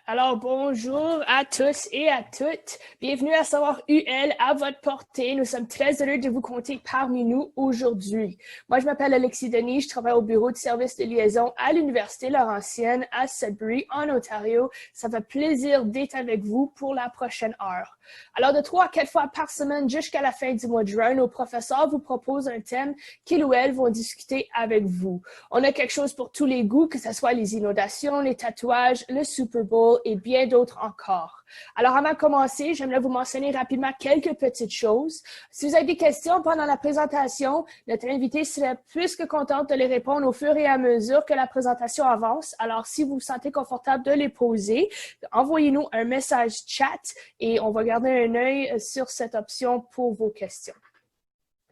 Alors, bonjour à tous et à toutes. Bienvenue à Savoir UL à votre portée. Nous sommes très heureux de vous compter parmi nous aujourd'hui. Moi, je m'appelle Alexis Denis. Je travaille au bureau de service de liaison à l'Université Laurentienne à Sudbury, en Ontario. Ça fait plaisir d'être avec vous pour la prochaine heure. Alors, de 3 à 4 fois par semaine jusqu'à la fin du mois de juin, nos professeurs vous proposent un thème qu'ils ou elles vont discuter avec vous. On a quelque chose pour tous les goûts, que ce soit les inondations, les tatouages, le Super Bowl, et bien d'autres encore. Alors, avant de commencer, j'aimerais vous mentionner rapidement quelques petites choses. Si vous avez des questions pendant la présentation, notre invité serait plus que contente de les répondre au fur et à mesure que la présentation avance. Alors, si vous vous sentez confortable de les poser, envoyez-nous un message chat et on va garder un œil sur cette option pour vos questions.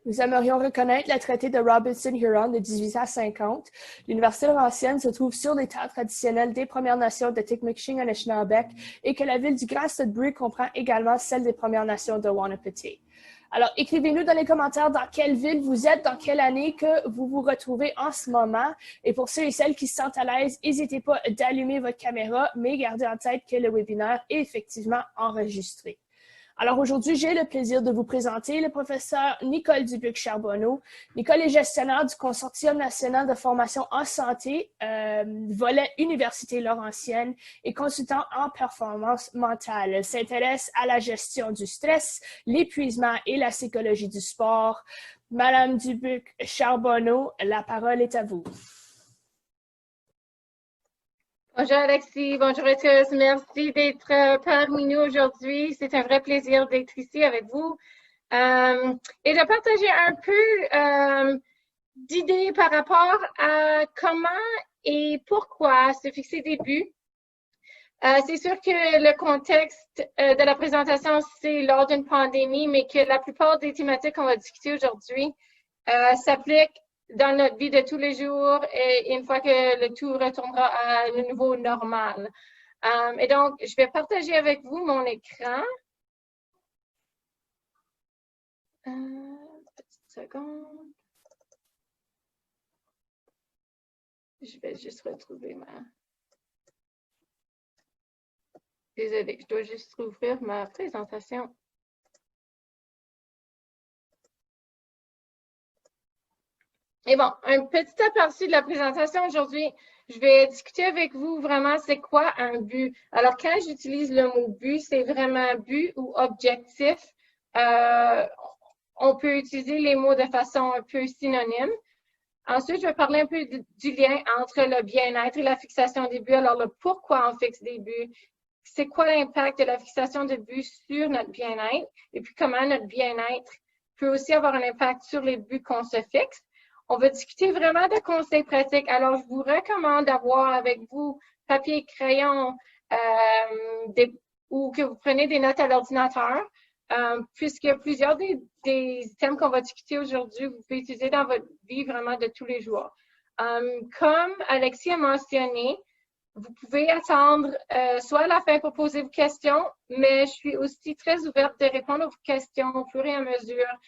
Nous aimerions reconnaître le traité de Robinson-Huron de 1850. L'Université Laurentienne se trouve sur les terres traditionnelles des Premières Nations de Tecumseh et Anishinaabe et que la ville du Grand Sudbury comprend également celle des Premières Nations de Wahnapitae. Alors, écrivez-nous dans les commentaires dans quelle ville vous êtes, dans quelle année que vous vous retrouvez en ce moment. Et pour ceux et celles qui se sentent à l'aise, n'hésitez pas d'allumer votre caméra, mais gardez en tête que le webinaire est effectivement enregistré. Alors aujourd'hui, j'ai le plaisir de vous présenter le professeur Nicole Dubuc-Charbonneau. Nicole est gestionnaire du Consortium national de formation en santé, volet Université Laurentienne et consultant en performance mentale. Elle s'intéresse à la gestion du stress, l'épuisement et la psychologie du sport. Madame Dubuc-Charbonneau, la parole est à vous. Bonjour Alexis, bonjour à tous. Merci d'être parmi nous aujourd'hui. C'est un vrai plaisir d'être ici avec vous et de partager un peu d'idées par rapport à comment et pourquoi se fixer des buts. C'est sûr que le contexte de la présentation, c'est lors d'une pandémie, mais que la plupart des thématiques qu'on va discuter aujourd'hui s'appliquent dans notre vie de tous les jours et une fois que le tout retournera à un niveau normal. Et donc, je vais partager avec vous mon écran. Petite seconde. Je vais juste retrouver ma... Désolée, je dois juste ouvrir ma présentation. Et bon, un petit aperçu de la présentation aujourd'hui. Je vais discuter avec vous vraiment c'est quoi un but. Alors, quand j'utilise le mot but, c'est vraiment but ou objectif. On peut utiliser les mots de façon un peu synonyme. Ensuite, je vais parler un peu du lien entre le bien-être et la fixation des buts. Alors, le pourquoi on fixe des buts. C'est quoi l'impact de la fixation de buts sur notre bien-être et puis comment notre bien-être peut aussi avoir un impact sur les buts qu'on se fixe. On va discuter vraiment de conseils pratiques. Alors, je vous recommande d'avoir avec vous papier et crayon ou que vous prenez des notes à l'ordinateur, puisque plusieurs des thèmes qu'on va discuter aujourd'hui, vous pouvez utiliser dans votre vie vraiment de tous les jours. Comme Alexis a mentionné, vous pouvez attendre soit à la fin pour poser vos questions, mais je suis aussi très ouverte de répondre à vos questions au fur et à mesure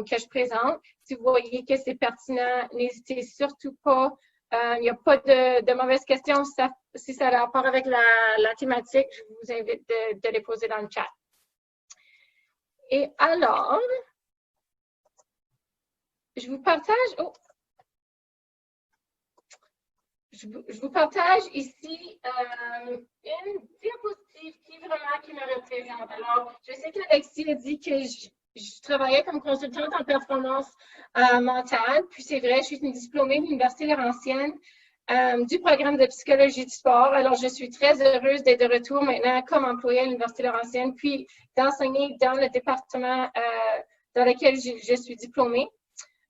que je présente. Si vous voyez que c'est pertinent, n'hésitez surtout pas. Il n'y a pas de mauvaises questions. Si ça a rapport avec la thématique, je vous invite de les poser dans le chat. Et alors, je vous partage... Oh. Je vous partage ici une diapositive qui me représente. Alors, je sais qu'Alexis a dit que je travaillais comme consultante en performance mentale. Puis c'est vrai, je suis une diplômée de l'Université Laurentienne du programme de psychologie du sport. Alors, je suis très heureuse d'être de retour maintenant comme employée à l'Université Laurentienne, puis d'enseigner dans le département dans lequel je suis diplômée.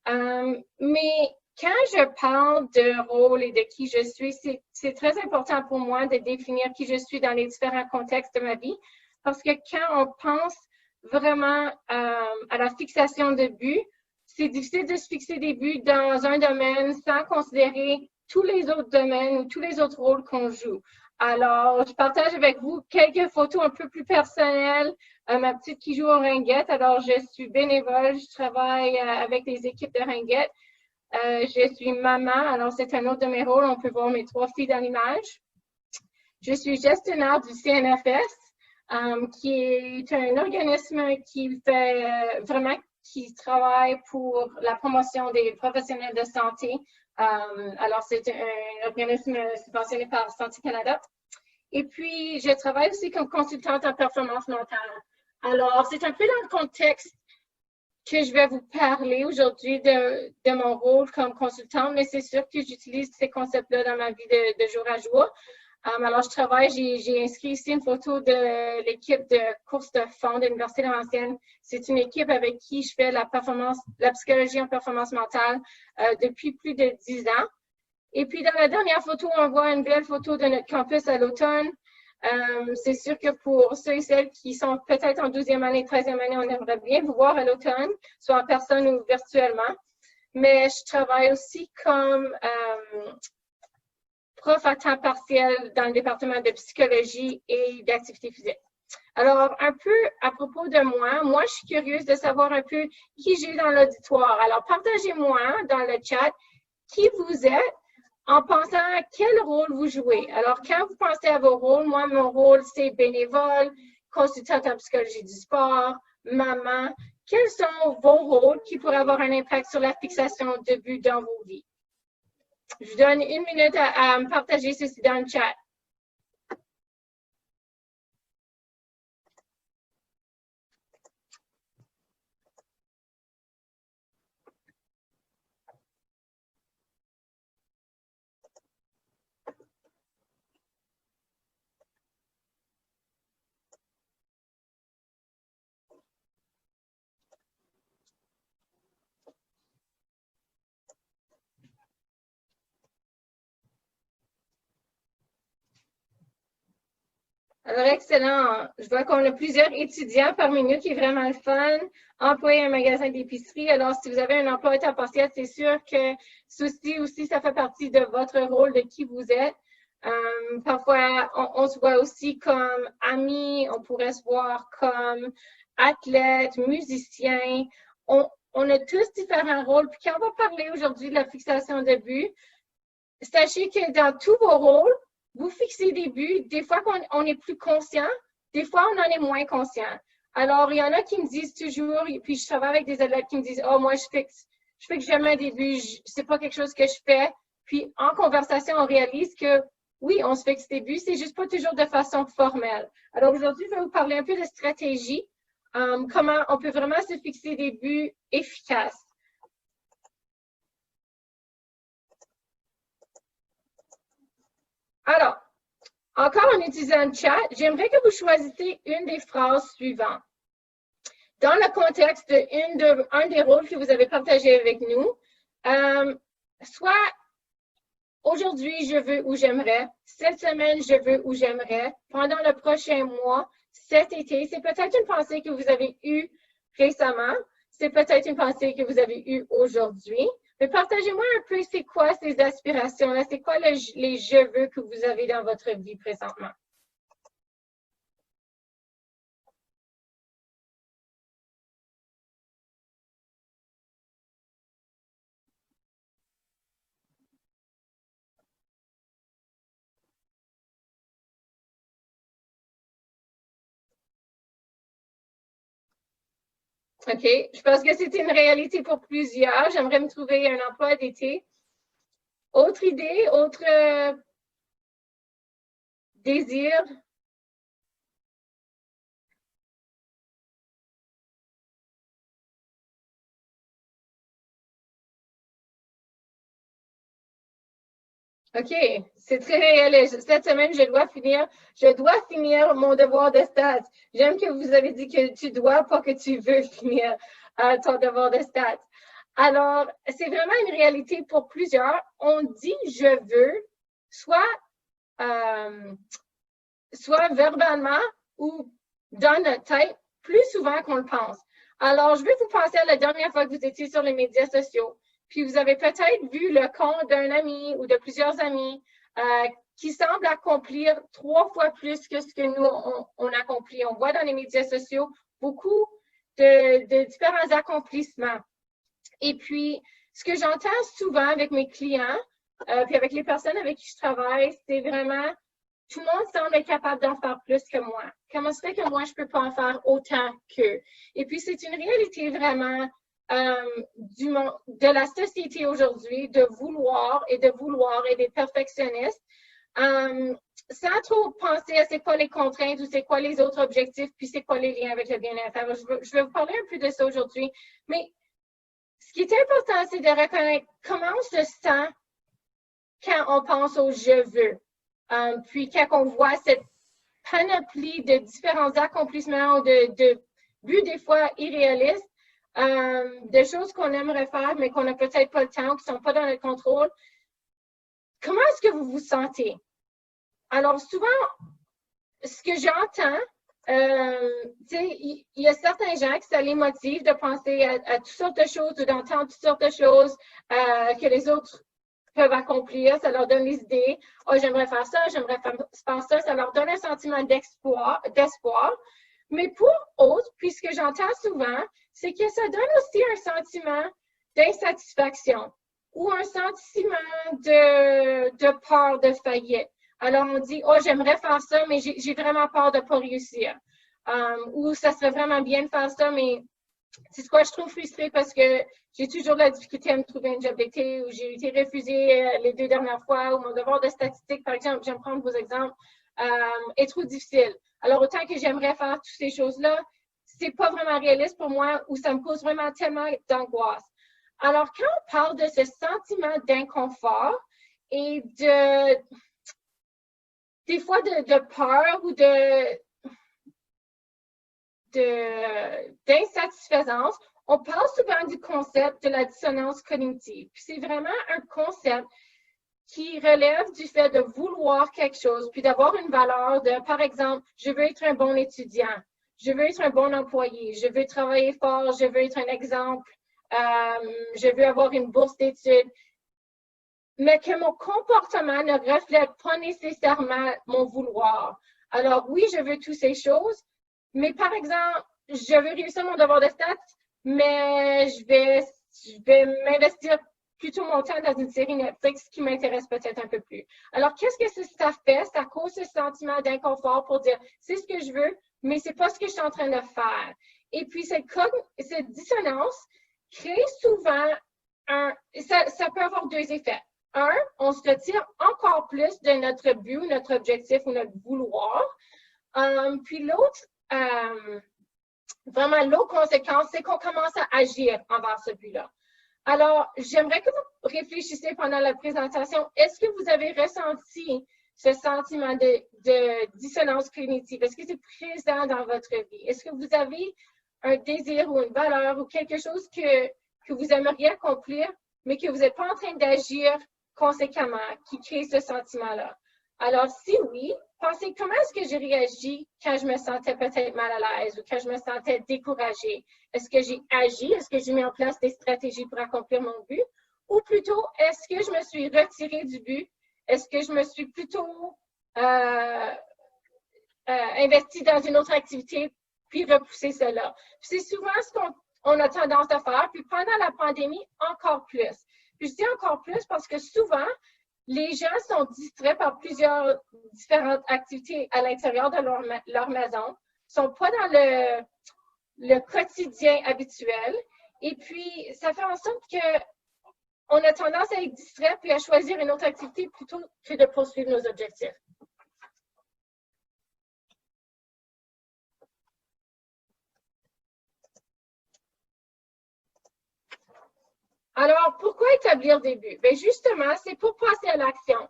Mais quand je parle de rôle et de qui je suis, c'est très important pour moi de définir qui je suis dans les différents contextes de ma vie. Parce que quand on pense vraiment à la fixation de buts, c'est difficile de se fixer des buts dans un domaine sans considérer tous les autres domaines ou tous les autres rôles qu'on joue. Alors, je partage avec vous quelques photos un peu plus personnelles. Ma petite qui joue au ringuette. Alors, je suis bénévole, je travaille avec les équipes de ringuette. Je suis maman, alors c'est un autre de mes rôles. On peut voir mes 3 filles dans l'image. Je suis gestionnaire du CNFS, qui est un organisme qui fait qui travaille pour la promotion des professionnels de santé. Alors, c'est un organisme subventionné par Santé Canada. Et puis, je travaille aussi comme consultante en performance mentale. Alors, c'est un peu dans le contexte que je vais vous parler aujourd'hui de mon rôle comme consultante, mais c'est sûr que j'utilise ces concepts-là dans ma vie de jour à jour. Alors, je travaille, j'ai inscrit ici une photo de l'équipe de course de fond de l'Université Laurentienne. C'est une équipe avec qui je fais la psychologie en performance mentale depuis plus de 10 ans. Et puis, dans la dernière photo, on voit une belle photo de notre campus à l'automne. C'est sûr que pour ceux et celles qui sont peut-être en 12e année, 13e année, on aimerait bien vous voir à l'automne, soit en personne ou virtuellement. Mais je travaille aussi comme prof à temps partiel dans le département de psychologie et d'activité physique. Alors, un peu à propos de moi, je suis curieuse de savoir un peu qui j'ai dans l'auditoire. Alors, partagez-moi dans le chat qui vous êtes en pensant à quel rôle vous jouez. Alors, quand vous pensez à vos rôles, moi, mon rôle, c'est bénévole, consultante en psychologie du sport, maman. Quels sont vos rôles qui pourraient avoir un impact sur la fixation de but dans vos vies? Je vous donne 1 minute à me partager ceci dans le chat. Alors, excellent. Je vois qu'on a plusieurs étudiants parmi nous, qui est vraiment le fun. Employé un magasin d'épicerie. Alors, si vous avez un emploi à temps partiel, c'est sûr que ceci aussi, ça fait partie de votre rôle, de qui vous êtes. Parfois, on se voit aussi comme amis, on pourrait se voir comme athlètes, musiciens. On a tous différents rôles. Puis quand on va parler aujourd'hui de la fixation de but, sachez que dans tous vos rôles, vous fixez des buts. Des fois, on est plus conscient. Des fois, on en est moins conscient. Alors, il y en a qui me disent toujours, puis je travaille avec des athlètes qui me disent, « Oh, moi, je fixe jamais des buts. C'est pas quelque chose que je fais. » Puis, en conversation, on réalise que, oui, on se fixe des buts. C'est juste pas toujours de façon formelle. Alors, aujourd'hui, je vais vous parler un peu de stratégie. Comment on peut vraiment se fixer des buts efficaces. Alors, encore en utilisant le chat, j'aimerais que vous choisissiez une des phrases suivantes. Dans le contexte d'un des rôles que vous avez partagé avec nous, soit aujourd'hui, je veux ou j'aimerais, cette semaine, je veux ou j'aimerais, pendant le prochain mois, cet été, c'est peut-être une pensée que vous avez eue récemment, c'est peut-être une pensée que vous avez eue aujourd'hui. Mais partagez-moi un peu, c'est quoi ces aspirations-là? C'est quoi les je veux que vous avez dans votre vie présentement? OK. Je pense que c'est une réalité pour plusieurs. J'aimerais me trouver un emploi d'été. Autre idée, autre désir? OK, c'est très réaliste. Cette semaine, je dois finir mon devoir de stats. J'aime que vous avez dit que tu dois, pas que tu veux finir ton devoir de stats. Alors, c'est vraiment une réalité pour plusieurs. On dit je veux, soit verbalement ou dans notre tête, plus souvent qu'on le pense. Alors, je vais vous penser à la dernière fois que vous étiez sur les médias sociaux. Puis vous avez peut-être vu le compte d'un ami ou de plusieurs amis qui semble accomplir 3 fois plus que ce que nous, on accomplit. On voit dans les médias sociaux beaucoup de différents accomplissements. Et puis, ce que j'entends souvent avec mes clients, puis avec les personnes avec qui je travaille, c'est vraiment tout le monde semble être capable d'en faire plus que moi. Comment se fait que moi, je peux pas en faire autant qu'eux? Et puis, c'est une réalité vraiment de la société aujourd'hui de vouloir et d'être perfectionniste sans trop penser à c'est quoi les contraintes ou c'est quoi les autres objectifs puis c'est quoi les liens avec le bien-être. Alors, je vais vous parler un peu de ça aujourd'hui, mais ce qui est important, c'est de reconnaître comment on se sent quand on pense au « je veux ». Puis quand on voit cette panoplie de différents accomplissements ou de buts des fois irréalistes, de choses qu'on aimerait faire mais qu'on n'a peut-être pas le temps ou qui ne sont pas dans notre contrôle, comment est-ce que vous vous sentez? Alors souvent, ce que j'entends, il y a certains gens qui ça les motive de penser à toutes sortes de choses ou d'entendre toutes sortes de choses que les autres peuvent accomplir, ça leur donne des idées. Oh, j'aimerais faire ça, j'aimerais faire ça, ça leur donne un sentiment d'espoir. Mais pour autres, puis ce que j'entends souvent, c'est que ça donne aussi un sentiment d'insatisfaction ou un sentiment de peur de faillite. Alors, on dit, oh, j'aimerais faire ça, mais j'ai vraiment peur de ne pas réussir. Ou ça serait vraiment bien de faire ça, mais c'est quoi, je suis trop frustrée parce que j'ai toujours de la difficulté à me trouver un job d'été ou j'ai été refusée les 2 dernières fois ou mon devoir de statistique, par exemple, j'aime prendre vos exemples, est trop difficile. Alors, autant que j'aimerais faire toutes ces choses-là, c'est pas vraiment réaliste pour moi ou ça me cause vraiment tellement d'angoisse. Alors, quand on parle de ce sentiment d'inconfort et des fois de peur ou d'insatisfaisance, on parle souvent du concept de la dissonance cognitive. Puis c'est vraiment un concept qui relève du fait de vouloir quelque chose, puis d'avoir une valeur de, par exemple, je veux être un bon étudiant, je veux être un bon employé, je veux travailler fort, je veux être un exemple, je veux avoir une bourse d'études, mais que mon comportement ne reflète pas nécessairement mon vouloir. Alors oui, je veux toutes ces choses, mais par exemple, je veux réussir mon devoir de stats, mais je vais m'investir plutôt mon temps dans une série Netflix qui m'intéresse peut-être un peu plus. Alors, qu'est-ce que ça fait? Ça cause ce sentiment d'inconfort pour dire, c'est ce que je veux, mais c'est pas ce que je suis en train de faire. Et puis, cette dissonance crée souvent ça peut avoir 2 effets. Un, on se retire encore plus de notre but, notre objectif ou notre vouloir. Puis l'autre, vraiment l'autre conséquence, c'est qu'on commence à agir envers ce but-là. Alors, j'aimerais que vous réfléchissiez pendant la présentation. Est-ce que vous avez ressenti ce sentiment de dissonance cognitive? Est-ce que c'est présent dans votre vie? Est-ce que vous avez un désir ou une valeur ou quelque chose que vous aimeriez accomplir, mais que vous n'êtes pas en train d'agir conséquemment, qui crée ce sentiment-là? Alors, si oui, pensez comment est-ce que j'ai réagi quand je me sentais peut-être mal à l'aise ou quand je me sentais découragée? Est-ce que j'ai agi? Est-ce que j'ai mis en place des stratégies pour accomplir mon but? Ou plutôt, est-ce que je me suis retirée du but? Est-ce que je me suis plutôt investie dans une autre activité puis repousser cela? C'est souvent ce qu'on a tendance à faire. Puis pendant la pandémie, encore plus. Puis je dis encore plus parce que souvent, les gens sont distraits par plusieurs différentes activités à l'intérieur de leur maison, ne sont pas dans le quotidien habituel. Et puis, ça fait en sorte qu'on a tendance à être distrait puis à choisir une autre activité plutôt que de poursuivre nos objectifs. Alors, pourquoi établir des buts? Bien, justement, c'est pour passer à l'action.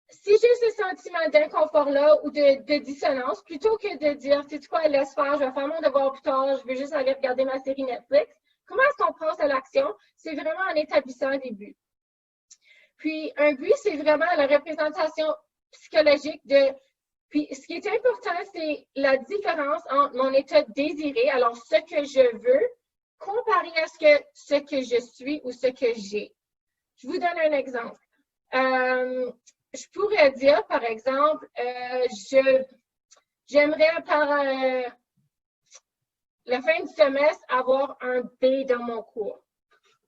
Si j'ai ce sentiment d'inconfort-là ou de dissonance, plutôt que de dire, sais-tu quoi, laisse faire, je vais faire mon devoir plus tard, je veux juste aller regarder ma série Netflix, comment est-ce qu'on passe à l'action? C'est vraiment en établissant des buts. Puis, un but, c'est vraiment la représentation psychologique de... Puis, ce qui est important, c'est la différence entre mon état désiré, alors ce que je veux, comparé à ce que je suis ou ce que j'ai. Je vous donne un exemple. Je pourrais dire, par exemple, j'aimerais par la fin du semestre avoir un B dans mon cours,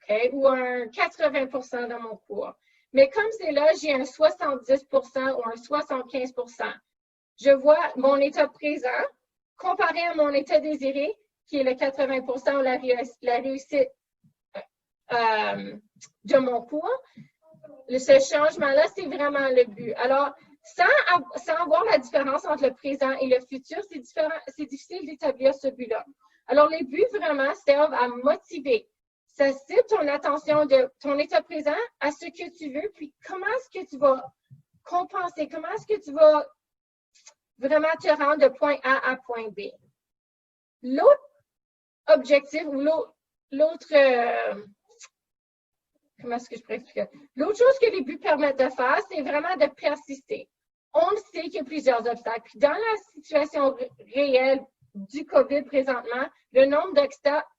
okay? Ou un 80% dans mon cours. Mais comme c'est là, j'ai un 70% ou un 75%. Je vois mon état présent comparé à mon état désiré, qui est le 80% ou la réussite de mon cours. Ce changement-là, c'est vraiment le but. Alors, sans voir la différence entre le présent et le futur, c'est difficile d'établir ce but-là. Alors, les buts vraiment servent à motiver. Ça cible ton attention de ton état présent à ce que tu veux, puis comment est-ce que tu vas compenser, comment est-ce que tu vas vraiment te rendre de point A à point B. L'autre objectif ou l'autre comment est-ce que je pourrais expliquer? L'autre chose que les buts permettent de faire, c'est vraiment de persister. On le sait qu'il y a plusieurs obstacles. Puis dans la situation réelle du COVID présentement, le nombre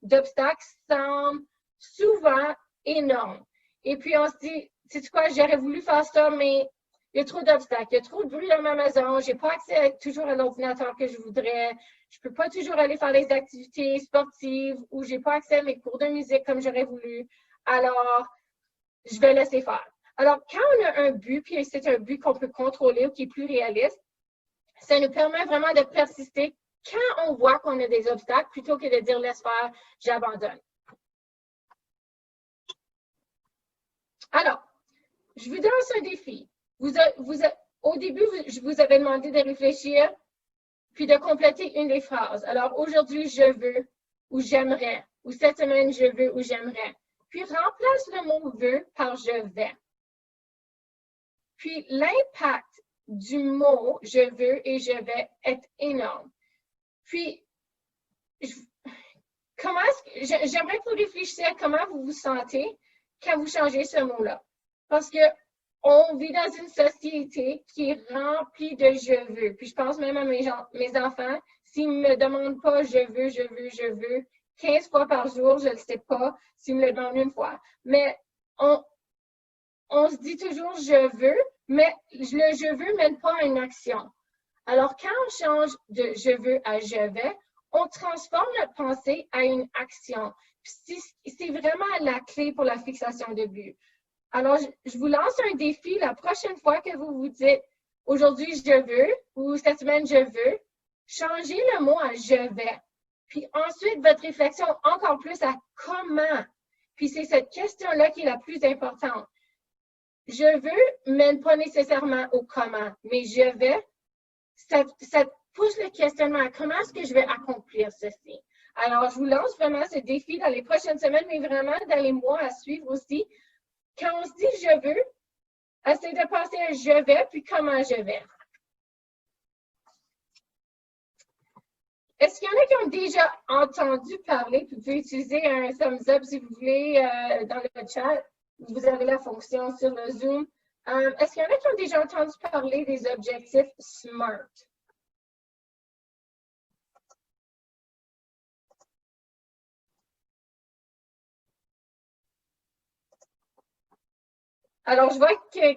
d'obstacles semble souvent énorme. Et puis on se dit, sais-tu quoi, j'aurais voulu faire ça, mais il y a trop d'obstacles, il y a trop de bruit dans ma maison, j'ai pas accès toujours à l'ordinateur que je voudrais, je peux pas toujours aller faire les activités sportives ou j'ai pas accès à mes cours de musique comme j'aurais voulu. Alors, je vais laisser faire. Alors, quand on a un but, puis c'est un but qu'on peut contrôler ou qui est plus réaliste, ça nous permet vraiment de persister quand on voit qu'on a des obstacles plutôt que de dire laisse faire, j'abandonne. Alors, je vous lance un défi. Au début, je vous avais demandé de réfléchir puis de compléter une des phrases. Alors, aujourd'hui, je veux ou j'aimerais, ou cette semaine, je veux ou j'aimerais. Puis, remplace le mot veux par je vais. Puis, l'impact du mot je veux et je vais est énorme. Puis, j'aimerais que vous réfléchissiez à comment vous vous sentez quand vous changez ce mot-là. Parce que on vit dans une société qui est remplie de je veux. Puis je pense même à mes enfants, s'ils ne me demandent pas je veux, 15 fois par jour, je ne le sais pas, s'ils me le demandent une fois. Mais on se dit toujours je veux, mais le je veux mène pas à une action. Alors quand on change de je veux à je vais, on transforme notre pensée à une action. C'est vraiment la clé pour la fixation de but. Alors, je vous lance un défi la prochaine fois que vous vous dites aujourd'hui je veux ou cette semaine je veux, changez le mot à je vais. Puis ensuite, votre réflexion encore plus à comment. Puis c'est cette question-là qui est la plus importante. Je veux mène pas nécessairement au comment, mais je vais, ça pousse le questionnement à comment est-ce que je vais accomplir ceci. Alors, je vous lance vraiment ce défi dans les prochaines semaines, mais vraiment dans les mois à suivre aussi. Quand on se dit je veux, essayez de penser à je vais, puis comment je vais. Est-ce qu'il y en a qui ont déjà entendu parler, puis vous pouvez utiliser un thumbs up si vous voulez dans le chat, vous avez la fonction sur le Zoom. Est-ce qu'il y en a qui ont déjà entendu parler des objectifs SMART? Alors, je vois que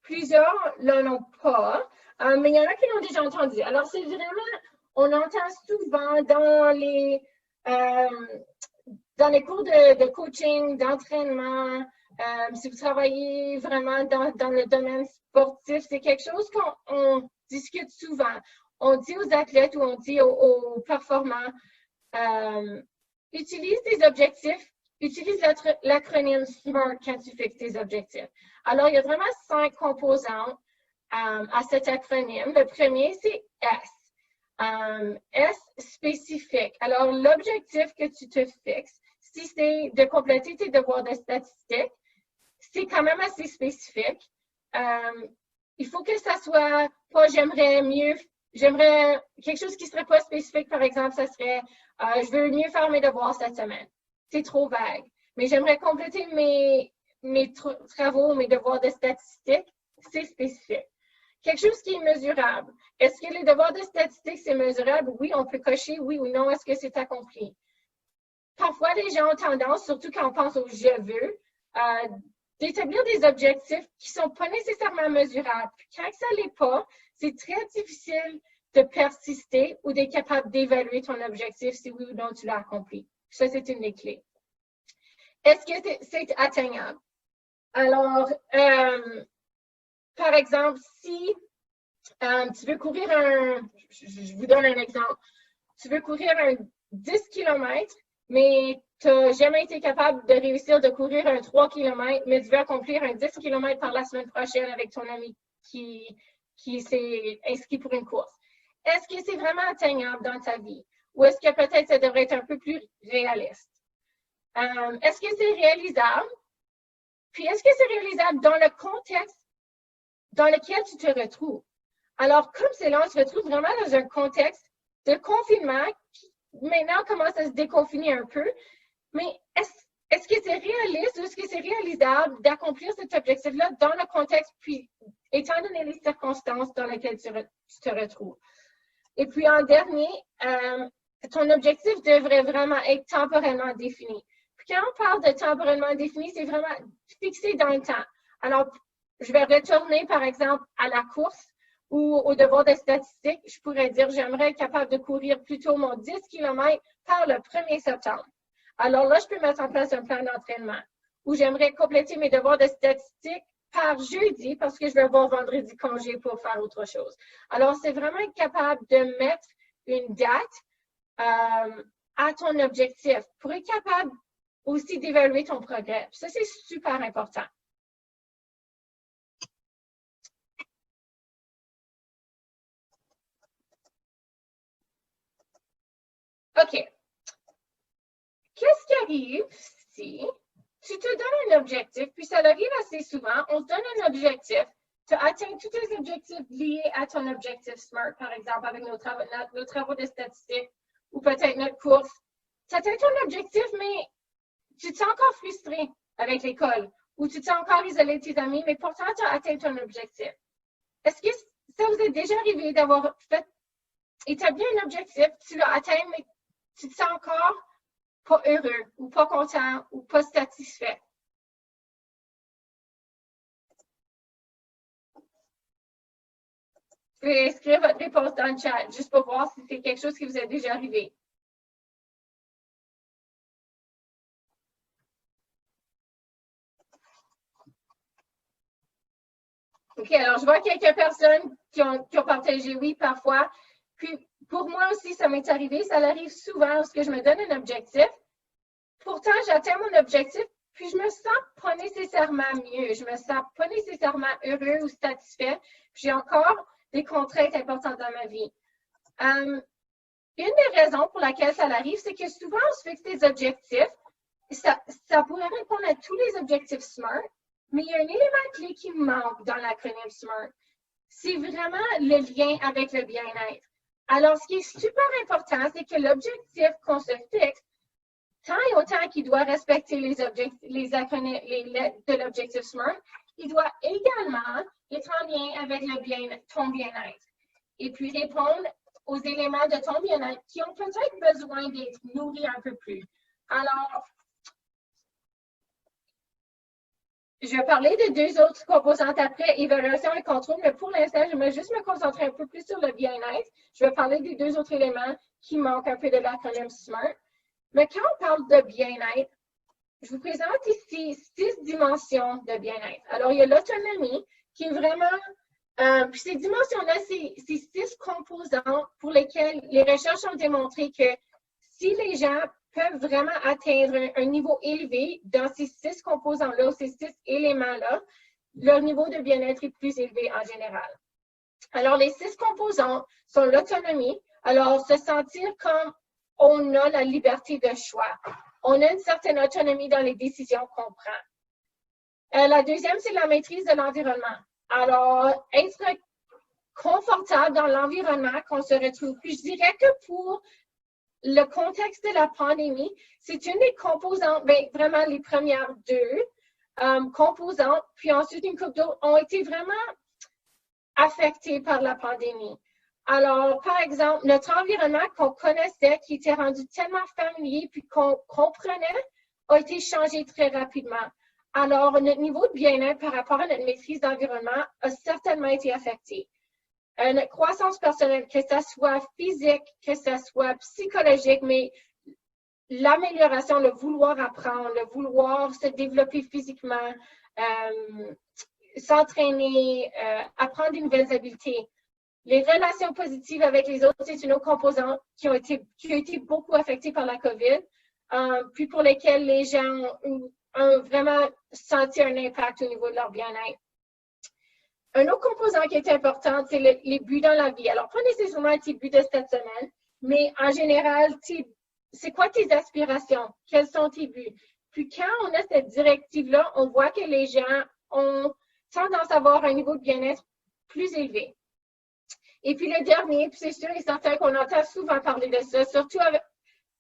plusieurs n'en ont pas, mais il y en a qui l'ont déjà entendu. Alors, c'est vraiment, on entend souvent dans les cours de coaching, d'entraînement, si vous travaillez vraiment dans le domaine sportif, c'est quelque chose qu'on discute souvent. On dit aux athlètes ou on dit aux performants, utilise des objectifs. Utilise l'acronyme SMART quand tu fixes tes objectifs. Alors, il y a vraiment 5 composantes à cet acronyme. Le premier, c'est S. S spécifique. Alors, l'objectif que tu te fixes, si c'est de compléter tes devoirs de statistiques, c'est quand même assez spécifique. Il faut que ça soit pas j'aimerais mieux, j'aimerais quelque chose qui serait pas spécifique, par exemple, ça serait je veux mieux faire mes devoirs cette semaine. C'est trop vague. Mais j'aimerais compléter mes travaux, mes devoirs de statistiques, c'est spécifique. Quelque chose qui est mesurable. Est-ce que les devoirs de statistiques, c'est mesurable? Oui, on peut cocher oui ou non. Est-ce que c'est accompli? Parfois, les gens ont tendance, surtout quand on pense au « je veux », d'établir des objectifs qui ne sont pas nécessairement mesurables. Puis quand ça ne l'est pas, c'est très difficile de persister ou d'être capable d'évaluer ton objectif si oui ou non tu l'as accompli. Ça, c'est une des clés. Est-ce que c'est atteignable? Alors, par exemple, si tu veux courir je vous donne un exemple, tu veux courir un 10 km, mais tu n'as jamais été capable de réussir de courir un 3 km, mais tu veux accomplir un 10 km par la semaine prochaine avec ton ami qui s'est inscrit pour une course. Est-ce que c'est vraiment atteignable dans ta vie? Ou est-ce que peut-être ça devrait être un peu plus réaliste? Est-ce que c'est réalisable? Puis est-ce que c'est réalisable dans le contexte dans lequel tu te retrouves? Alors, comme c'est là, on se retrouve vraiment dans un contexte de confinement qui maintenant commence à se déconfiner un peu. Mais est-ce que c'est réaliste ou est-ce que c'est réalisable d'accomplir cet objectif-là dans le contexte, puis étant donné les circonstances dans lesquelles tu te retrouves? Et puis en dernier, ton objectif devrait vraiment être temporellement défini. Puis quand on parle de temporellement défini, c'est vraiment fixé dans le temps. Alors, je vais retourner par exemple à la course ou au devoir de statistique. Je pourrais dire j'aimerais être capable de courir plutôt mon 10 km par le 1er septembre. Alors là, je peux mettre en place un plan d'entraînement où j'aimerais compléter mes devoirs de statistique par jeudi parce que je vais avoir vendredi congé pour faire autre chose. Alors, c'est vraiment être capable de mettre une date à ton objectif pour être capable aussi d'évaluer ton progrès. Ça, c'est super important. OK. Qu'est-ce qui arrive si tu te donnes un objectif, puis ça arrive assez souvent, on te donne un objectif, tu atteins tous tes objectifs liés à ton objectif SMART, par exemple, avec nos travaux de statistique, ou peut-être notre course. Tu atteins ton objectif, mais tu te sens encore frustré avec l'école, ou tu te sens encore isolé de tes amis, mais pourtant, tu as atteint ton objectif. Est-ce que ça vous est déjà arrivé d'avoir établi un objectif, tu l'as atteint, mais tu te sens encore pas heureux, ou pas content, ou pas satisfait? Vous pouvez inscrire votre réponse dans le chat, juste pour voir si c'est quelque chose qui vous est déjà arrivé. OK, alors je vois quelques personnes qui ont partagé oui parfois. Puis pour moi aussi, ça m'est arrivé. Ça arrive souvent lorsque je me donne un objectif. Pourtant, j'atteins mon objectif, puis je me sens pas nécessairement mieux. Je me sens pas nécessairement heureux ou satisfait. J'ai encore des contraintes importantes dans ma vie. Une des raisons pour laquelle ça arrive, c'est que souvent, on se fixe des objectifs. Ça pourrait répondre à tous les objectifs SMART, mais il y a un élément clé qui manque dans l'acronyme SMART. C'est vraiment le lien avec le bien-être. Alors, ce qui est super important, c'est que l'objectif qu'on se fixe, tant et autant qu'il doit respecter les lettres de l'objectif SMART, il doit également être en lien avec ton bien-être. Et puis répondre aux éléments de ton bien-être qui ont peut-être besoin d'être nourris un peu plus. Alors, je vais parler de deux autres composantes après, évaluation et contrôle, mais pour l'instant, je vais juste me concentrer un peu plus sur le bien-être. Je vais parler des deux autres éléments qui manquent un peu de l'acronyme SMART. Mais quand on parle de bien-être, je vous présente ici 6 dimensions de bien-être. Alors, il y a l'autonomie qui est vraiment... puis ces dimensions-là, c'est 6 composants pour lesquels les recherches ont démontré que si les gens peuvent vraiment atteindre un niveau élevé dans ces 6 composants-là, ces 6 éléments-là, leur niveau de bien-être est plus élevé en général. Alors, les 6 composants sont l'autonomie. Alors, se sentir comme on a la liberté de choix. On a une certaine autonomie dans les décisions qu'on prend. La deuxième, c'est la maîtrise de l'environnement. Alors, être confortable dans l'environnement qu'on se retrouve. Puis, je dirais que pour le contexte de la pandémie, c'est une des composantes, bien, vraiment les premières 2 composantes, puis ensuite une couple d'autres ont été vraiment affectées par la pandémie. Alors, par exemple, notre environnement qu'on connaissait, qui était rendu tellement familier puis qu'on comprenait, a été changé très rapidement. Alors, notre niveau de bien-être par rapport à notre maîtrise d'environnement a certainement été affecté. Notre croissance personnelle, que ce soit physique, que ce soit psychologique, mais l'amélioration, le vouloir apprendre, le vouloir se développer physiquement, s'entraîner, apprendre de nouvelles habiletés. Les relations positives avec les autres, c'est une autre composante qui a été beaucoup affectée par la COVID, puis pour lesquelles les gens ont vraiment senti un impact au niveau de leur bien-être. Un autre composant qui est important, c'est les buts dans la vie. Alors, pas nécessairement tes buts de cette semaine, mais en général, c'est quoi tes aspirations? Quels sont tes buts? Puis quand on a cette directive-là, on voit que les gens ont tendance à avoir un niveau de bien-être plus élevé. Et puis le dernier, puis c'est sûr et certain qu'on entend souvent parler de ça, surtout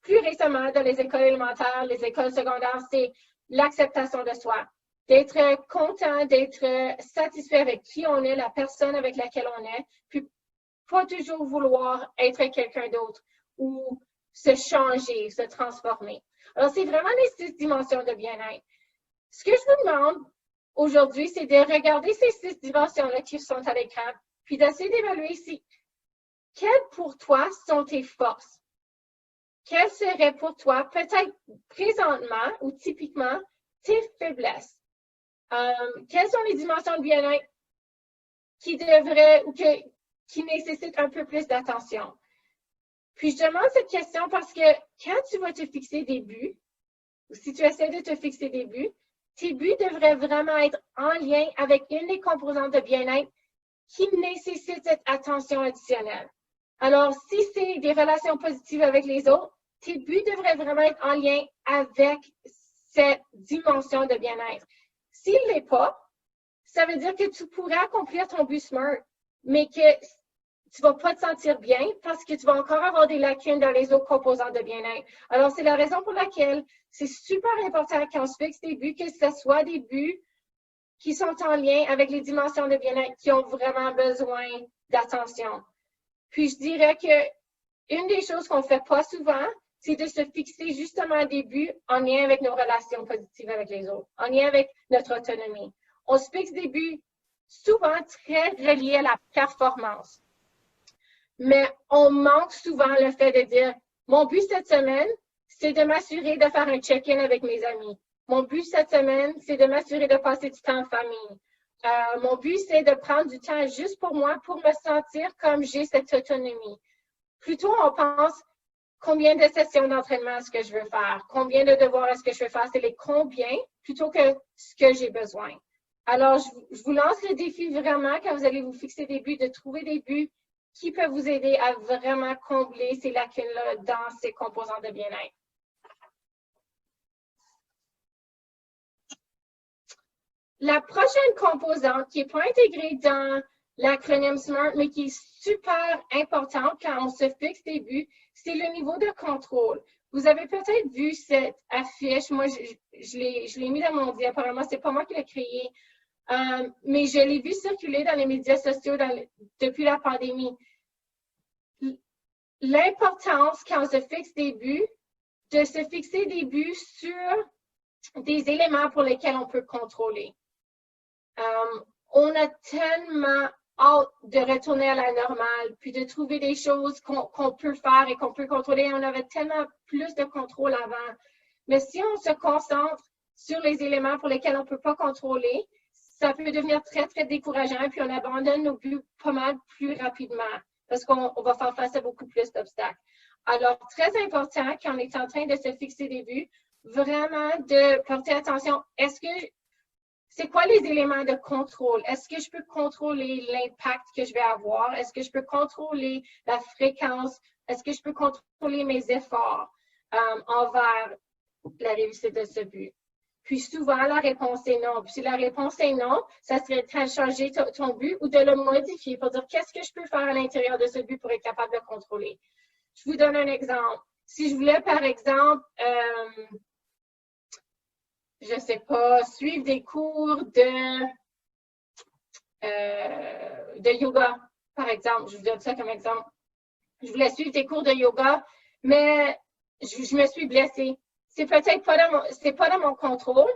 plus récemment dans les écoles élémentaires, les écoles secondaires, c'est l'acceptation de soi. D'être content, d'être satisfait avec qui on est, la personne avec laquelle on est, puis pas toujours vouloir être quelqu'un d'autre ou se changer, se transformer. Alors, c'est vraiment les 6 dimensions de bien-être. Ce que je vous demande aujourd'hui, c'est de regarder ces 6 dimensions-là qui sont à l'écran, puis d'essayer d'évaluer quelles pour toi sont tes forces. Quelles seraient pour toi, peut-être présentement ou typiquement, tes faiblesses? Quelles sont les dimensions de bien-être qui devraient ou qui nécessitent un peu plus d'attention? Puis je demande cette question parce que quand tu vas te fixer des buts, ou si tu essaies de te fixer des buts, tes buts devraient vraiment être en lien avec une des composantes de bien-être qui nécessite cette attention additionnelle. Alors, si c'est des relations positives avec les autres, tes buts devraient vraiment être en lien avec cette dimension de bien-être. S'il ne l'est pas, ça veut dire que tu pourrais accomplir ton but SMART, mais que tu ne vas pas te sentir bien parce que tu vas encore avoir des lacunes dans les autres composantes de bien-être. Alors, c'est la raison pour laquelle c'est super important quand on se fixe des buts, que ce soit des buts qui sont en lien avec les dimensions de bien-être qui ont vraiment besoin d'attention. Puis, je dirais que une des choses qu'on ne fait pas souvent, c'est de se fixer justement des buts en lien avec nos relations positives avec les autres, en lien avec notre autonomie. On se fixe des buts souvent très reliés à la performance. Mais on manque souvent le fait de dire, mon but cette semaine, c'est de m'assurer de faire un check-in avec mes amis. Mon but cette semaine, c'est de m'assurer de passer du temps en famille. Mon but, c'est de prendre du temps juste pour moi pour me sentir comme j'ai cette autonomie. Plutôt, on pense combien de sessions d'entraînement est-ce que je veux faire, combien de devoirs est-ce que je veux faire, c'est les combien plutôt que ce que j'ai besoin. Alors, je vous lance le défi vraiment quand vous allez vous fixer des buts, de trouver des buts qui peuvent vous aider à vraiment combler ces lacunes-là dans ces composants de bien-être. La prochaine composante qui n'est pas intégrée dans l'acronyme SMART, mais qui est super importante quand on se fixe des buts, c'est le niveau de contrôle. Vous avez peut-être vu cette affiche. Moi, je l'ai mis dans mon diaporama. C'est pas moi qui l'ai créé. Mais je l'ai vu circuler dans les médias sociaux depuis la pandémie. L'importance, quand on se fixe des buts, de se fixer des buts sur des éléments pour lesquels on peut contrôler. On a tellement hâte de retourner à la normale, puis de trouver des choses qu'on peut faire et qu'on peut contrôler. On avait tellement plus de contrôle avant. Mais si on se concentre sur les éléments pour lesquels on ne peut pas contrôler, ça peut devenir très, très décourageant, puis on abandonne nos buts pas mal plus rapidement parce qu'on va faire face à beaucoup plus d'obstacles. Alors, très important quand on est en train de se fixer des buts, vraiment de porter attention. C'est quoi les éléments de contrôle? Est-ce que je peux contrôler l'impact que je vais avoir? Est-ce que je peux contrôler la fréquence? Est-ce que je peux contrôler mes efforts envers la réussite de ce but? Puis souvent, la réponse est non. Puis si la réponse est non, ça serait de changer ton but ou de le modifier pour dire qu'est-ce que je peux faire à l'intérieur de ce but pour être capable de contrôler. Je vous donne un exemple. Si je voulais, par exemple, je ne sais pas, suivre des cours de yoga, par exemple. Je vous donne ça comme exemple. Je voulais suivre des cours de yoga, mais je me suis blessée. C'est peut-être pas dans mon contrôle.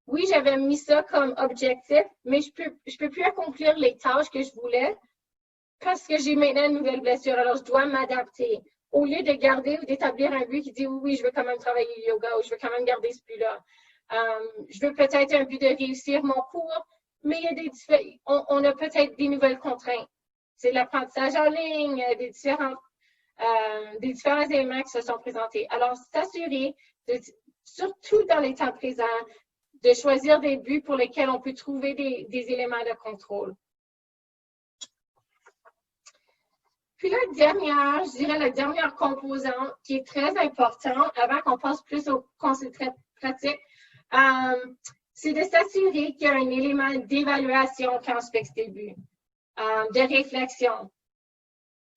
Oui, j'avais mis ça comme objectif, mais je peux plus accomplir les tâches que je voulais parce que j'ai maintenant une nouvelle blessure. Alors, je dois m'adapter. Au lieu de garder ou d'établir un but qui dit oui, je veux quand même travailler le yoga ou je veux quand même garder ce but-là. Je veux peut-être un but de réussir mon cours, mais il y a on a peut-être des nouvelles contraintes. C'est l'apprentissage en ligne, des différents éléments qui se sont présentés. Alors, s'assurer, surtout dans les temps présents, de choisir des buts pour lesquels on peut trouver des éléments de contrôle. Puis je dirais la dernière composante qui est très importante avant qu'on passe plus au conseil pratique, c'est de s'assurer qu'il y a un élément d'évaluation quand on se fixe des buts, de réflexion.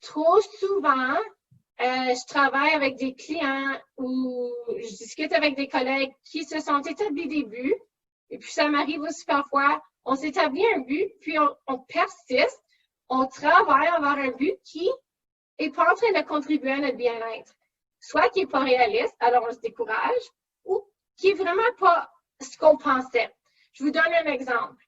Trop souvent, je travaille avec des clients ou je discute avec des collègues qui se sont établis des buts. Et puis, ça m'arrive aussi parfois, on s'établit un but, puis on persiste, on travaille vers un but qui n'est pas en train de contribuer à notre bien-être. Soit qui n'est pas réaliste, alors on se décourage, ou qui n'est vraiment pas ce qu'on pensait. Je vous donne un exemple.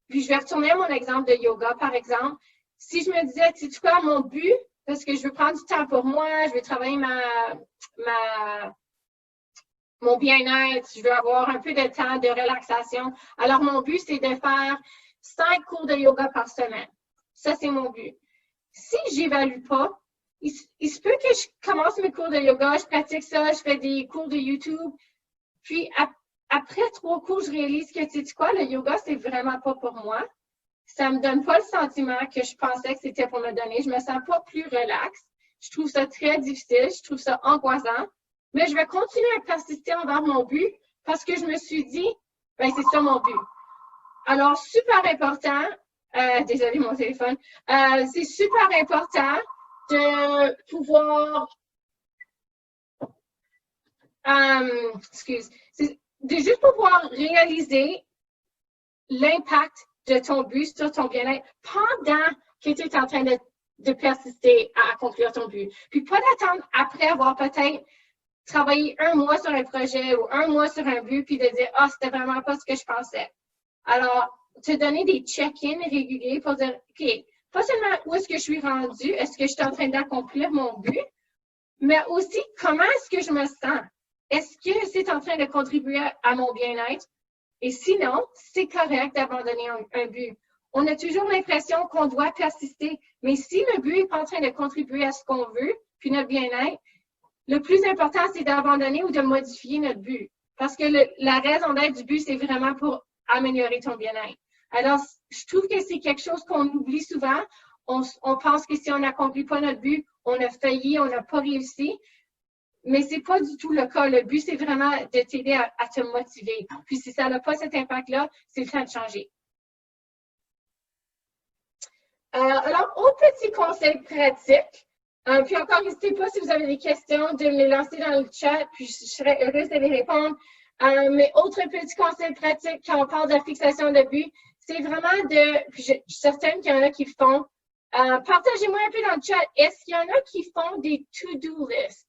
Puis, je vais retourner à mon exemple de yoga, par exemple. Si je me disais, tu sais quoi, mon but, parce que je veux prendre du temps pour moi, je veux travailler mon bien-être, je veux avoir un peu de temps de relaxation. Alors, mon but, c'est de faire 5 cours de yoga par semaine. Ça, c'est mon but. Si je n'évalue pas, il se peut que je commence mes cours de yoga, je pratique ça, je fais des cours de YouTube. Puis, après 3 cours, je réalise que, tu sais quoi, le yoga, c'est vraiment pas pour moi. Ça me donne pas le sentiment que je pensais que c'était pour me donner. Je me sens pas plus relax. Je trouve ça très difficile. Je trouve ça angoissant. Mais je vais continuer à persister envers mon but parce que je me suis dit, ben c'est ça mon but. Alors, super important, désolé mon téléphone, c'est super important de pouvoir, de juste pouvoir réaliser l'impact de ton but sur ton bien-être pendant que tu es en train de persister à accomplir ton but. Puis pas d'attendre après avoir peut-être travaillé 1 mois sur un projet ou 1 mois sur un but puis de dire « Ah, c'était vraiment pas ce que je pensais ». Alors, te donner des check-ins réguliers pour dire « OK, pas seulement où est-ce que je suis rendu, est-ce que je suis en train d'accomplir mon but, mais aussi comment est-ce que je me sens. Est-ce que c'est en train de contribuer à mon bien-être? Et sinon, c'est correct d'abandonner un but. On a toujours l'impression qu'on doit persister, mais si le but n'est pas en train de contribuer à ce qu'on veut, puis notre bien-être, le plus important, c'est d'abandonner ou de modifier notre but. Parce que la raison d'être du but, c'est vraiment pour améliorer ton bien-être. Alors, je trouve que c'est quelque chose qu'on oublie souvent. On pense que si on n'accomplit pas notre but, on a failli, on n'a pas réussi. Mais ce n'est pas du tout le cas. Le but, c'est vraiment de t'aider à te motiver. Puis si ça n'a pas cet impact-là, c'est le temps de changer. Alors, autre petit conseil pratique. Puis encore, n'hésitez pas si vous avez des questions de me les lancer dans le chat, puis je serais heureuse de les répondre. Mais autre petit conseil pratique quand on parle de fixation de but, c'est vraiment puis je suis certaine qu'il y en a qui font. Partagez-moi un peu dans le chat. Est-ce qu'il y en a qui font des to-do lists?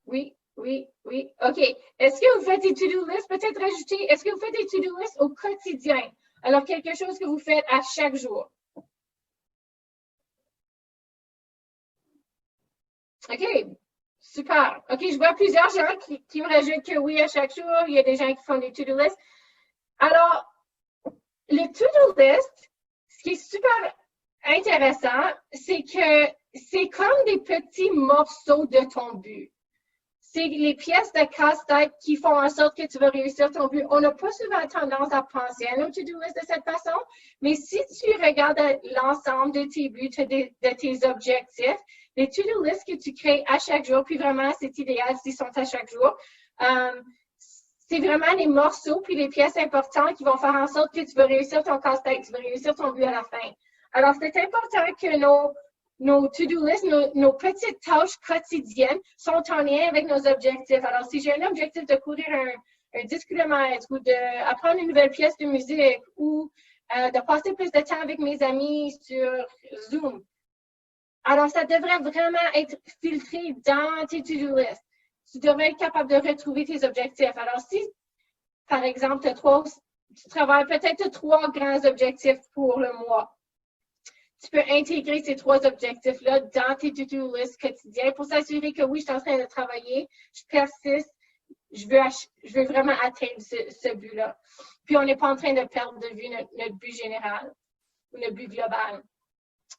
Oui, oui, oui. OK. Est-ce que vous faites des to-do lists? Peut-être rajouter, est-ce que vous faites des to-do lists au quotidien? Alors, quelque chose que vous faites à chaque jour. OK. Super. OK, je vois plusieurs gens qui me rajoutent que oui, à chaque jour, il y a des gens qui font des to-do lists. Alors, les to-do lists, ce qui est super intéressant, c'est que c'est comme des petits morceaux de ton but. C'est les pièces de casse-tête qui font en sorte que tu vas réussir ton but. On n'a pas souvent tendance à penser à nos to-do list de cette façon, mais si tu regardes l'ensemble de tes buts, de tes objectifs, les to-do lists que tu crées à chaque jour, puis vraiment, c'est idéal s'ils sont à chaque jour, c'est vraiment les morceaux puis les pièces importantes qui vont faire en sorte que tu vas réussir ton casse-tête, tu vas réussir ton but à la fin. Alors, c'est important que nos to-do lists, nos petites tâches quotidiennes sont en lien avec nos objectifs. Alors, si j'ai un objectif de courir un 10 km ou d'apprendre une nouvelle pièce de musique ou de passer plus de temps avec mes amis sur Zoom, alors ça devrait vraiment être filtré dans tes to-do lists. Tu devrais être capable de retrouver tes objectifs. Alors, si, par exemple, tu travailles peut-être 3 grands objectifs pour le mois, tu peux intégrer ces 3 objectifs-là dans tes to-do list quotidiens pour s'assurer que oui, je suis en train de travailler, je persiste, je veux vraiment atteindre ce but-là. Puis, on n'est pas en train de perdre de vue notre but général ou notre but global.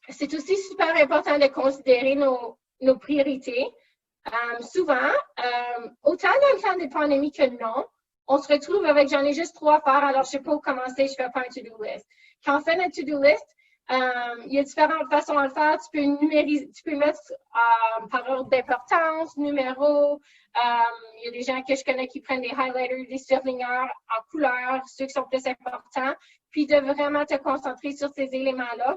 C'est aussi super important de considérer nos priorités. Souvent, autant dans le temps des pandémies que non, on se retrouve avec « j'en ai juste 3 à faire, alors je ne sais pas où commencer, je ne fais pas un to-do list ». Quand on fait notre to-do list, il y a différentes façons de le faire. Tu peux numériser, tu peux mettre par ordre d'importance, numéro. Il y a des gens que je connais qui prennent des highlighters, des surligneurs en couleur, ceux qui sont plus importants, puis de vraiment te concentrer sur ces éléments-là,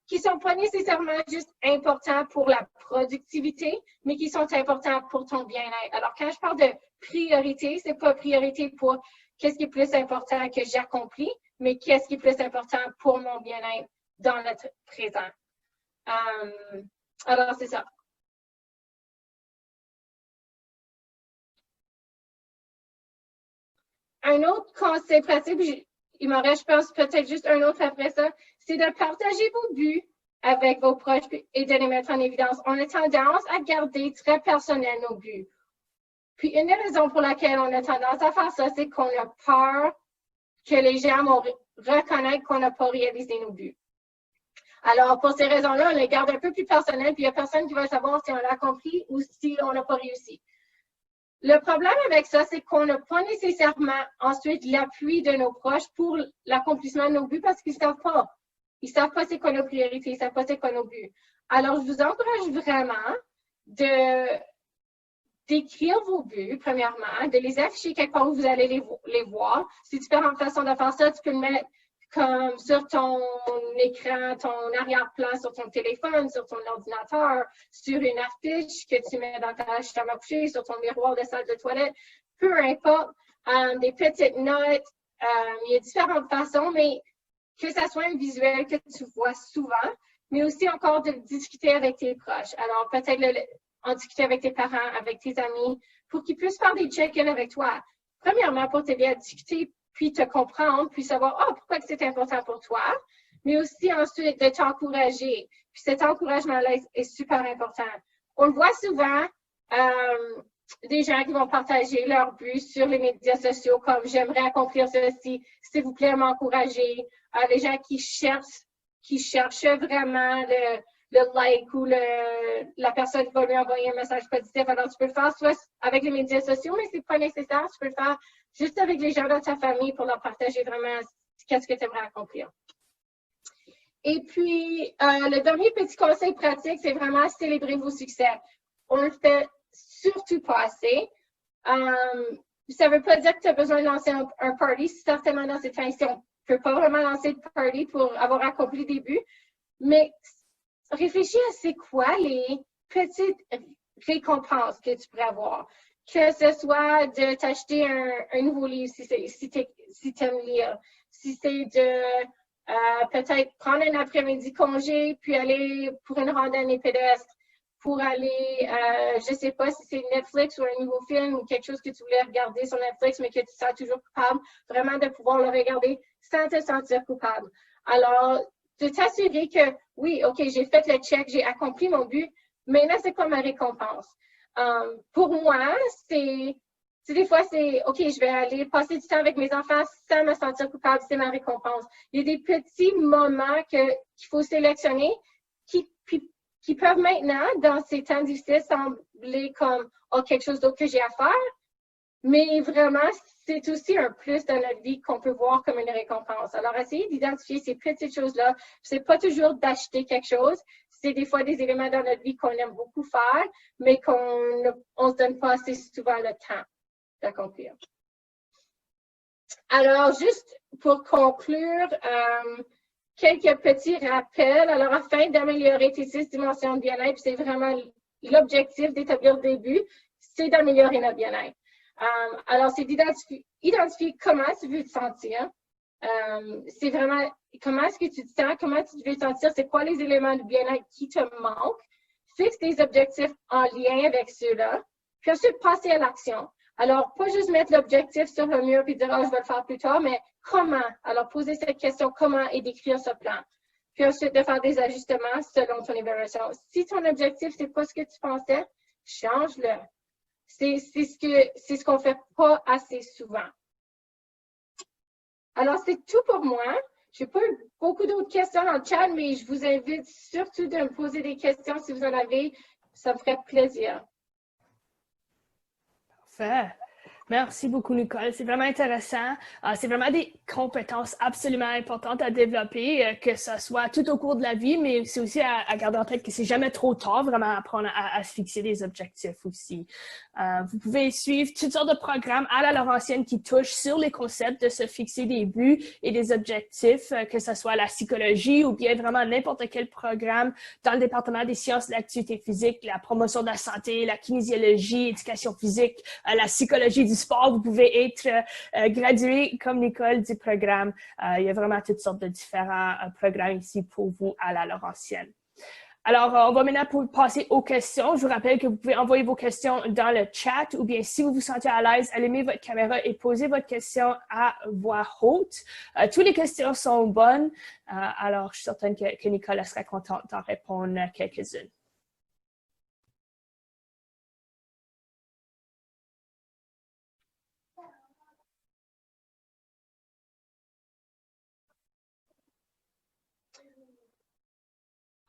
qui ne sont pas nécessairement juste importants pour la productivité, mais qui sont importants pour ton bien-être. Alors, quand je parle de priorité, ce n'est pas priorité pour qu'est-ce qui est plus important que j'accomplis, mais qu'est-ce qui est plus important pour mon bien-être dans le présent. Alors, c'est ça. Un autre conseil pratique, il m'en reste, je pense, peut-être juste un autre après ça, c'est de partager vos buts avec vos proches et de les mettre en évidence. On a tendance à garder très personnel nos buts. Puis, une des raisons pour laquelle on a tendance à faire ça, c'est qu'on a peur que les gens vont reconnaître qu'on n'a pas réalisé nos buts. Alors, pour ces raisons-là, on les garde un peu plus personnels, puis il n'y a personne qui va savoir si on l'a accompli ou si on n'a pas réussi. Le problème avec ça, c'est qu'on n'a pas nécessairement ensuite l'appui de nos proches pour l'accomplissement de nos buts parce qu'ils ne savent pas. Ils ne savent pas c'est quoi nos priorités, ils ne savent pas c'est quoi nos buts. Alors, je vous encourage vraiment d'écrire vos buts, premièrement, de les afficher quelque part où vous allez les voir. C'est différentes façons de faire ça. Tu peux le mettre comme sur ton écran, ton arrière-plan, sur ton téléphone, sur ton ordinateur, sur une affiche que tu mets dans ta chambre à coucher, sur ton miroir de salle de toilette, peu importe, des petites notes, il y a différentes façons, mais que ça soit un visuel que tu vois souvent, mais aussi encore de discuter avec tes proches. Alors, peut-être en discuter avec tes parents, avec tes amis, pour qu'ils puissent faire des check-ins avec toi. Premièrement, pour t'aider à discuter, puis te comprendre, puis savoir pourquoi c'est important pour toi, mais aussi ensuite de t'encourager. Puis cet encouragement-là est super important. On le voit souvent, des gens qui vont partager leurs buts sur les médias sociaux comme « j'aimerais accomplir ceci, s'il vous plaît, m'encourager ». Les gens qui cherchent vraiment le like ou la personne qui va lui envoyer un message positif. Alors, tu peux le faire soit avec les médias sociaux, mais c'est pas nécessaire. Tu peux le faire juste avec les gens de ta famille pour leur partager vraiment qu'est-ce que tu aimerais accomplir. Et puis, le dernier petit conseil pratique, c'est vraiment célébrer vos succès. On le fait surtout pas assez. Ça ne veut pas dire que tu as besoin de lancer un party. Certainement, dans cette fin-ci, on ne peut pas vraiment lancer de party pour avoir accompli des buts. Mais réfléchis à c'est quoi les petites récompenses que tu pourrais avoir. Que ce soit de t'acheter un nouveau livre si tu aimes lire. Si c'est de peut-être prendre un après-midi congé puis aller pour une randonnée pédestre. Pour aller, je ne sais pas si c'est Netflix ou un nouveau film ou quelque chose que tu voulais regarder sur Netflix, mais que tu te sens toujours coupable, vraiment de pouvoir le regarder sans te sentir coupable. Alors, de t'assurer que, oui, OK, j'ai fait le check, j'ai accompli mon but, maintenant, c'est quoi ma récompense? Pour moi, des fois, c'est, OK, je vais aller passer du temps avec mes enfants sans me sentir coupable, c'est ma récompense. Il y a des petits moments qu'il faut sélectionner qui peuvent maintenant, dans ces temps difficiles, sembler comme quelque chose d'autre que j'ai à faire, mais vraiment, c'est aussi un plus dans notre vie qu'on peut voir comme une récompense. Alors, essayez d'identifier ces petites choses-là. C'est pas toujours d'acheter quelque chose, c'est des fois des éléments dans notre vie qu'on aime beaucoup faire, mais qu'on ne se donne pas assez souvent le temps d'accomplir. Alors, juste pour conclure, quelques petits rappels. Alors, afin d'améliorer tes 6 dimensions de bien-être, c'est vraiment l'objectif d'établir le début, c'est d'améliorer notre bien-être. Alors, c'est d'identifier comment tu veux te sentir. C'est vraiment comment est-ce que tu te sens, comment tu veux te sentir, c'est quoi les éléments de bien-être qui te manquent. Fixe des objectifs en lien avec ceux-là. Puis ensuite, passer à l'action. Alors, pas juste mettre l'objectif sur le mur et dire « je vais le faire plus tard », mais comment? Alors, poser cette question « comment » et décrire ce plan. puis ensuite de faire des ajustements selon ton évaluation. Si ton objectif, c'est pas ce que tu pensais, change-le. C'est ce qu'on fait pas assez souvent. Alors, c'est tout pour moi. J'ai pas eu beaucoup d'autres questions dans le chat, mais je vous invite surtout de me poser des questions si vous en avez. Ça me ferait plaisir. Parfait. Merci beaucoup, Nicole. C'est vraiment intéressant. C'est vraiment des compétences absolument importantes à développer, que ce soit tout au cours de la vie, mais c'est aussi à garder en tête que c'est jamais trop tard, vraiment apprendre à se fixer des objectifs aussi. Vous pouvez suivre toutes sortes de programmes à la Laurentienne qui touchent sur les concepts de se fixer des buts et des objectifs, que ce soit la psychologie ou bien vraiment n'importe quel programme dans le département des sciences de l'activité physique, la promotion de la santé, la kinésiologie, éducation physique, la psychologie du sport. Vous pouvez être gradué comme Nicole du programme. Il y a vraiment toutes sortes de différents programmes ici pour vous à la Laurentienne. Alors, on va maintenant passer aux questions. Je vous rappelle que vous pouvez envoyer vos questions dans le chat ou bien si vous vous sentez à l'aise, allumez votre caméra et posez votre question à voix haute. Toutes les questions sont bonnes. Alors, je suis certaine que Nicole sera contente d'en répondre quelques-unes.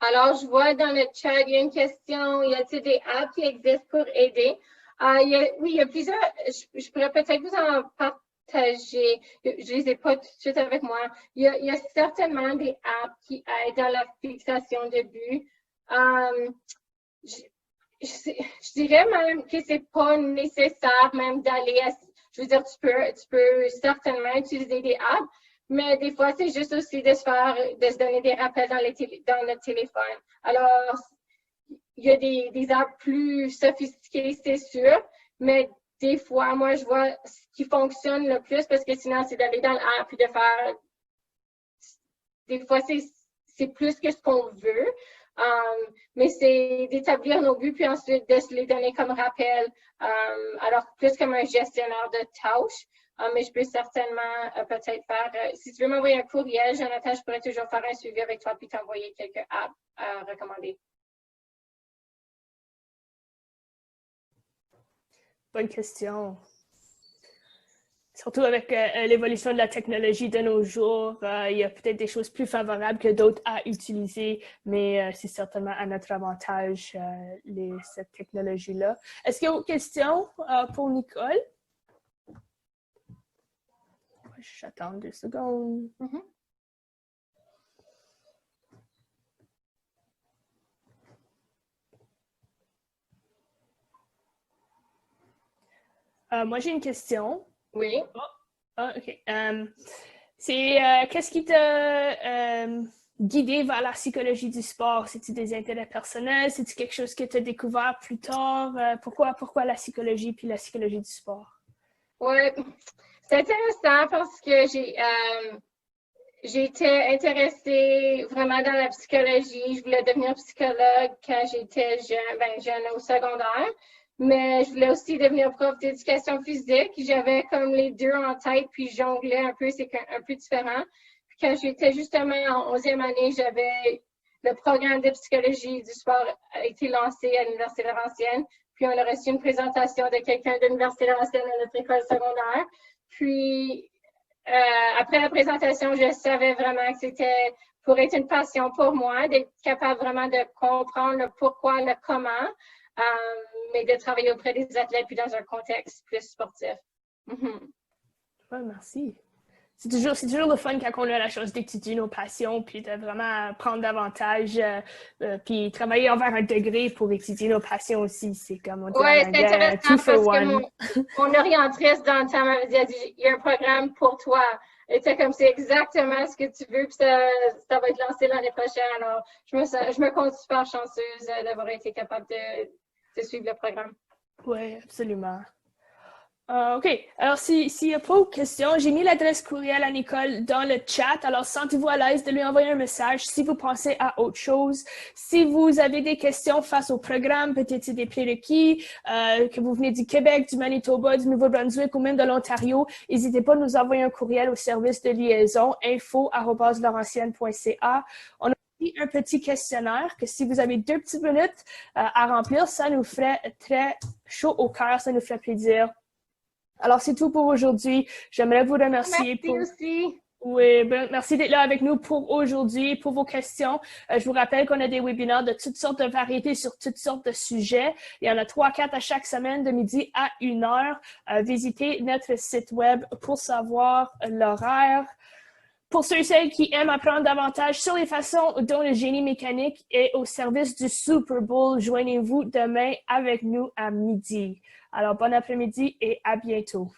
Alors, je vois dans le chat, il y a une question, y a-t-il des apps qui existent pour aider? Oui, il y a plusieurs, je pourrais peut-être vous en partager. Je les ai pas tout de suite avec moi. Il y a certainement des apps qui aident dans la fixation de but. Je dirais même que c'est pas nécessaire même d'aller à, je veux dire, tu peux certainement utiliser des apps, mais des fois, c'est juste aussi de se donner des rappels dans notre téléphone. Alors, il y a des apps plus sophistiquées, c'est sûr, mais des fois, moi, je vois ce qui fonctionne le plus parce que sinon, c'est d'aller dans l'app et de faire, des fois, c'est plus que ce qu'on veut. Mais c'est d'établir nos buts puis ensuite de se les donner comme rappel, alors plus comme un gestionnaire de tâches. Mais je peux certainement peut-être faire, si tu veux m'envoyer un courriel, Jonathan, je pourrais toujours faire un suivi avec toi puis t'envoyer quelques apps à recommander. Bonne question. Surtout avec l'évolution de la technologie de nos jours, il y a peut-être des choses plus favorables que d'autres à utiliser, mais c'est certainement à notre avantage, cette technologie-là. Est-ce qu'il y a d'autres questions pour Nicole? J'attends 2 secondes. Moi, j'ai une question. Oui. OK. C'est qu'est-ce qui t'a guidé vers la psychologie du sport? C'est-tu des intérêts personnels? C'est-tu quelque chose que tu as découvert plus tard? Pourquoi la psychologie puis la psychologie du sport? Oui, c'est intéressant parce que j'ai été intéressée vraiment dans la psychologie. Je voulais devenir psychologue quand j'étais jeune au secondaire. Mais je voulais aussi devenir prof d'éducation physique. J'avais comme les deux en tête, puis je jonglais un peu, c'est un peu différent. Puis quand j'étais justement en 11e année, j'avais le programme de psychologie du sport a été lancé à l'Université Laurentienne. Puis on a reçu une présentation de quelqu'un de l'Université Laurentienne à notre école secondaire. Puis après la présentation, je savais vraiment que c'était pour être une passion pour moi, d'être capable vraiment de comprendre le pourquoi, le comment. Mais de travailler auprès des athlètes puis dans un contexte plus sportif. Ouais, merci. C'est toujours le fun quand on a la chance d'étudier nos passions puis de vraiment prendre davantage puis travailler envers un degré pour étudier nos passions aussi. C'est comme on dit ouais, c'est intéressant parce one. que mon orientrice dans le temps m'avait dit il y a un programme pour toi. Et c'est comme c'est exactement ce que tu veux puis ça va être lancé l'année prochaine. Alors, je me compte super chanceuse d'avoir été capable de suivre le programme. Oui, absolument. OK. Alors, s'il n'y a pas de questions, j'ai mis l'adresse courriel à Nicole dans le chat. Alors, sentez-vous à l'aise de lui envoyer un message si vous pensez à autre chose. Si vous avez des questions face au programme, peut-être c'est des prérequis, que vous venez du Québec, du Manitoba, du Nouveau-Brunswick ou même de l'Ontario, n'hésitez pas à nous envoyer un courriel au service de liaison info@laurentienne.ca. On a aussi un petit questionnaire que si vous avez 2 petites minutes à remplir, ça nous ferait très chaud au cœur, ça nous ferait plaisir. Alors, c'est tout pour aujourd'hui. J'aimerais vous remercier aussi. Oui, merci d'être là avec nous pour aujourd'hui, pour vos questions. Je vous rappelle qu'on a des webinaires de toutes sortes de variétés sur toutes sortes de sujets. Il y en a 3-4 à chaque semaine de midi à 1h. Visitez notre site web pour savoir l'horaire. Pour ceux et celles qui aiment apprendre davantage sur les façons dont le génie mécanique est au service du Super Bowl, joignez-vous demain avec nous à midi. Alors, bon après-midi et à bientôt.